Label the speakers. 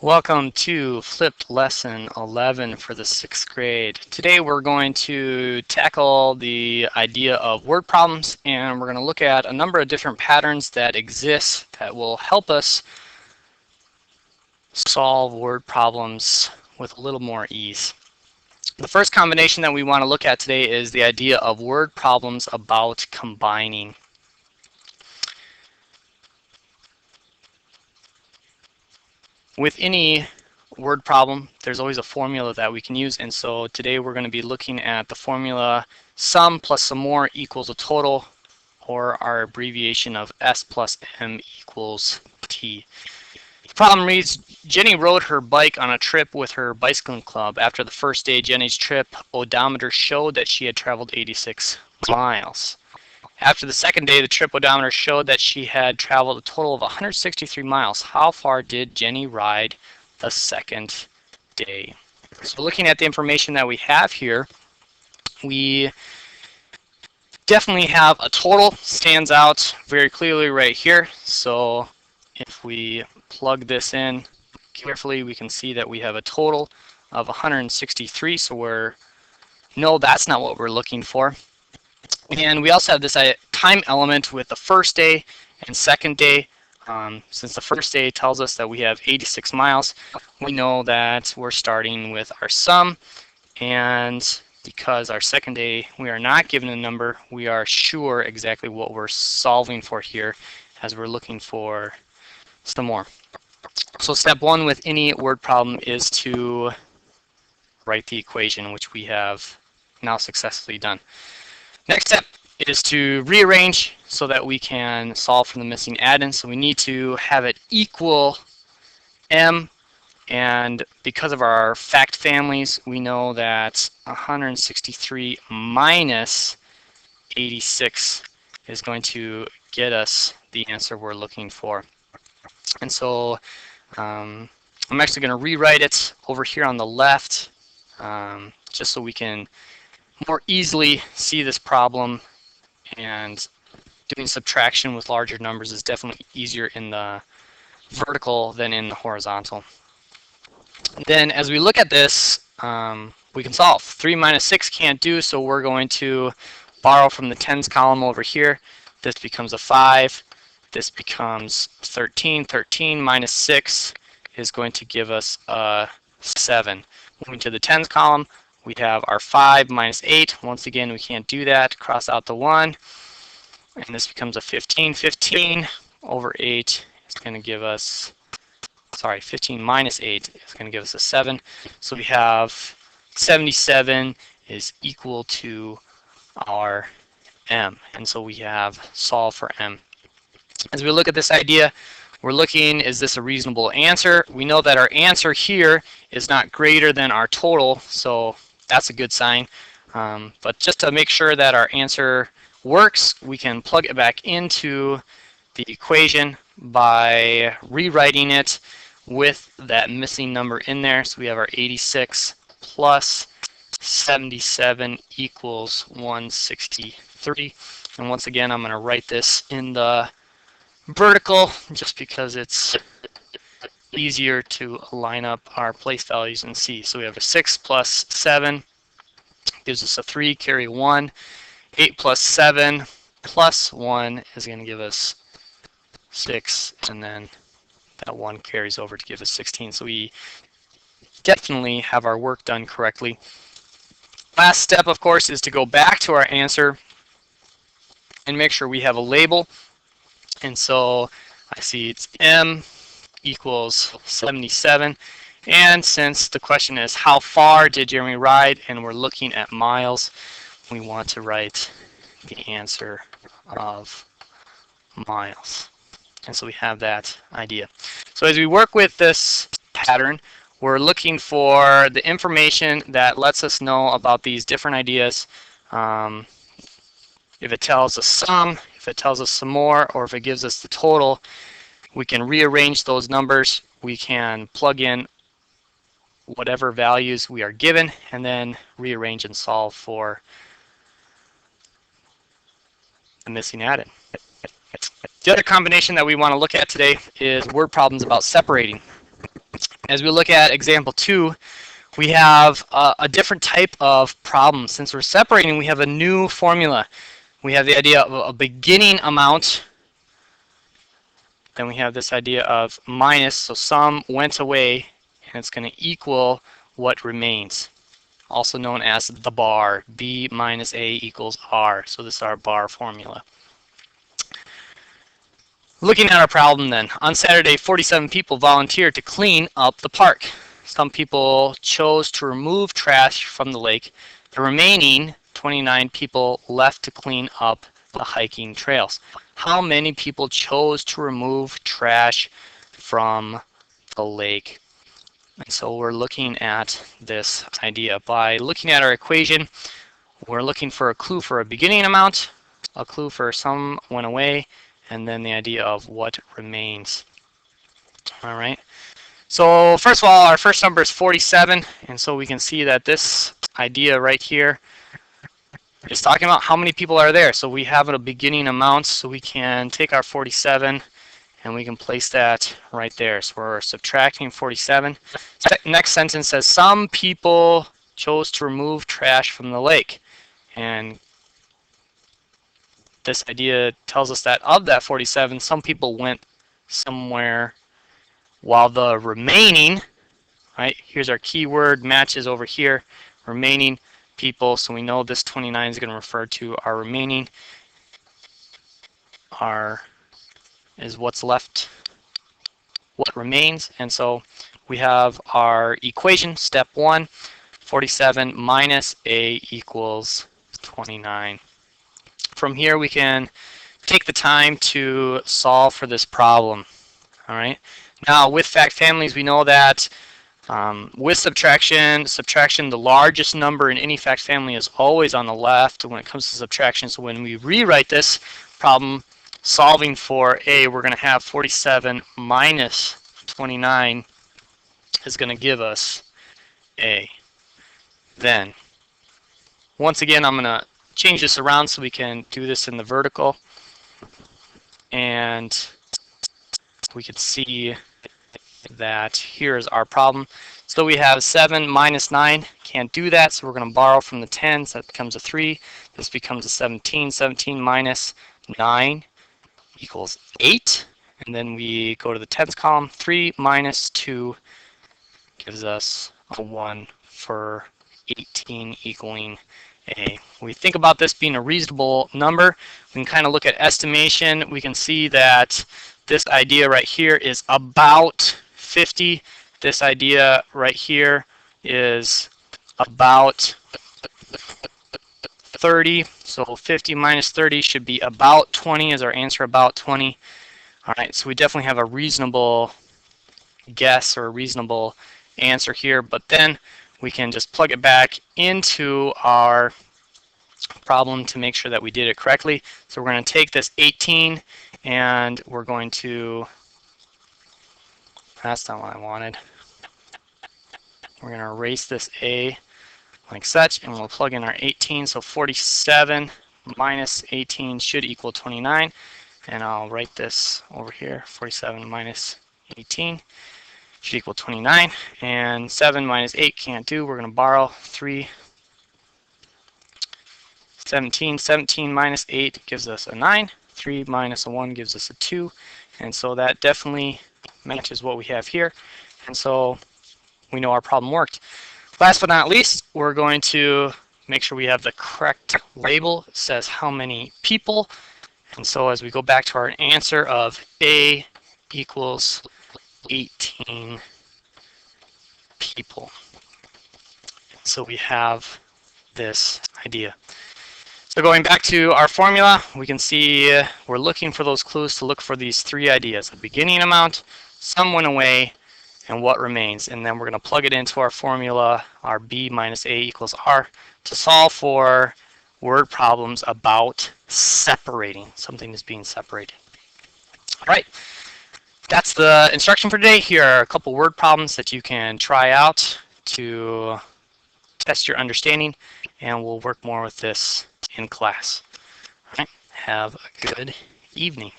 Speaker 1: Welcome to Flipped Lesson 11 for the 6th grade. Today we're going to tackle the idea of word problems, and we're going to look at a number of different patterns that exist that will help us solve word problems with a little more ease. The first combination that we want to look at today is the idea of word problems about combining. With any word problem, there's always a formula that we can use, and so today we're going to be looking at the formula sum plus some more equals a total, or our abbreviation of S plus M equals T. The problem reads, Jenny rode her bike on a trip with her bicycling club. After the first day Jenny's trip, odometer showed that she had traveled 86 miles. After the second day, the trip odometer showed that she had traveled a total of 163 miles. How far did Jenny ride the second day? So looking at the information that we have here, we definitely have a total, stands out very clearly right here. So if we plug this in carefully, we can see that we have a total of 163. So no, that's not what we're looking for. And we also have this time element with the first day and second day. Since the first day tells us that we have 86 miles, we know that we're starting with our sum. And because our second day we are not given a number, we are sure exactly what we're solving for here, as we're looking for some more. So step one with any word problem is to write the equation, which we have now successfully done. Next step is to rearrange so that we can solve for the missing add-in. So we need to have it equal m, and because of our fact families, we know that 163 minus 86 is going to get us the answer we're looking for. And so I'm actually going to rewrite it over here on the left, just so we can more easily see this problem, and doing subtraction with larger numbers is definitely easier in the vertical than in the horizontal. Then as we look at this, we can solve. 3 minus 6 can't do, so we're going to borrow from the tens column over here. This becomes a 5. This becomes 13. 13 minus 6 is going to give us a 7. Moving to the tens column, we have our 5 minus 8. Once again, we can't do that. Cross out the 1. And this becomes a 15. 15 over 8 is going to give us, 15 minus 8 is going to give us a 7. So we have 77 is equal to our m. And so we have solve for m. As we look at this idea, we're looking, is this a reasonable answer? We know that our answer here is not greater than our total, so that's a good sign. But just to make sure that our answer works, we can plug it back into the equation by rewriting it with that missing number in there. So we have our 86 plus 77 equals 163. And once again, I'm going to write this in the vertical just because it's easier to line up our place values and see. So we have a 6 plus 7 gives us a 3, carry 1. 8 plus 7 plus 1 is going to give us 6, and then that 1 carries over to give us 16. So we definitely have our work done correctly. Last step, of course, is to go back to our answer and make sure we have a label. And so I see it's m equals 77. And since the question is how far did Jeremy ride, and we're looking at miles, we want to write the answer of miles. And so we have that idea. So as we work with this pattern, we're looking for the information that lets us know about these different ideas. If it tells us sum, if it tells us some more, or if it gives us the total, we can rearrange those numbers. We can plug in whatever values we are given, and then rearrange and solve for the missing add-in. The other combination that we want to look at today is word problems about separating. As we look at example 2, we have a different type of problem. Since we're separating, we have a new formula. We have the idea of a beginning amount. Then we have this idea of minus, so some went away, and it's going to equal what remains, also known as the bar. B minus A equals R. So this is our bar formula. Looking at our problem then, on Saturday, 47 people volunteered to clean up the park. Some people chose to remove trash from the lake. The remaining 29 people left to clean up the hiking trails. How many people chose to remove trash from the lake? And so we're looking at this idea. By looking at our equation, we're looking for a clue for a beginning amount, a clue for some went away, and then the idea of what remains. All right. So first of all, our first number is 47, and so we can see that this idea right here is talking about how many people are there. So we have a beginning amount, so we can take our 47 and we can place that right there. So we're subtracting 47. Next sentence says some people chose to remove trash from the lake, and this idea tells us that of that 47, some people went somewhere, while the remaining, right, here's our keyword, matches over here, remaining people, so we know this 29 is going to refer to our remaining, is what's left, what remains, and so we have our equation, step 1, 47 minus A equals 29. From here we can take the time to solve for this problem. All right. Now with fact families, we know that with subtraction, the largest number in any fact family is always on the left when it comes to subtraction. So when we rewrite this problem, solving for A, we're going to have 47 minus 29 is going to give us A. Then, once again, I'm going to change this around so we can do this in the vertical. And we could see that here's our problem. So we have 7 minus 9. Can't do that, so we're going to borrow from the 10s. So that becomes a 3. This becomes a 17. 17 minus 9 equals 8. And then we go to the tens column. 3 minus 2 gives us a 1 for 18 equaling A. When we think about this being a reasonable number, we can kind of look at estimation. We can see that this idea right here is about 50. This idea right here is about 30. So 50 minus 30 should be about 20 is our answer, about 20. All right, so we definitely have a reasonable guess or a reasonable answer here, but then we can just plug it back into our problem to make sure that we did it correctly. So we're going to take this 18 and we're going to, that's not what I wanted. We're going to erase this A like such, and we'll plug in our 18. So 47 minus 18 should equal 29. And I'll write this over here, 47 minus 18 should equal 29. And 7 minus 8 can't do. We're going to borrow 3. 17. 17 minus 8 gives us a 9. 3 minus a 1 gives us a 2. And so that definitely matches what we have here. And so we know our problem worked. Last but not least, we're going to make sure we have the correct label. It says how many people. And so as we go back to our answer of A equals 18 people. So we have this idea. So going back to our formula, we can see we're looking for those clues to look for these 3 ideas: a beginning amount, some went away, and what remains. And then we're going to plug it into our formula, our B minus A equals R, to solve for word problems about separating. Something is being separated. All right, that's the instruction for today. Here are a couple word problems that you can try out to test your understanding, and we'll work more with this in class. All right, have a good evening.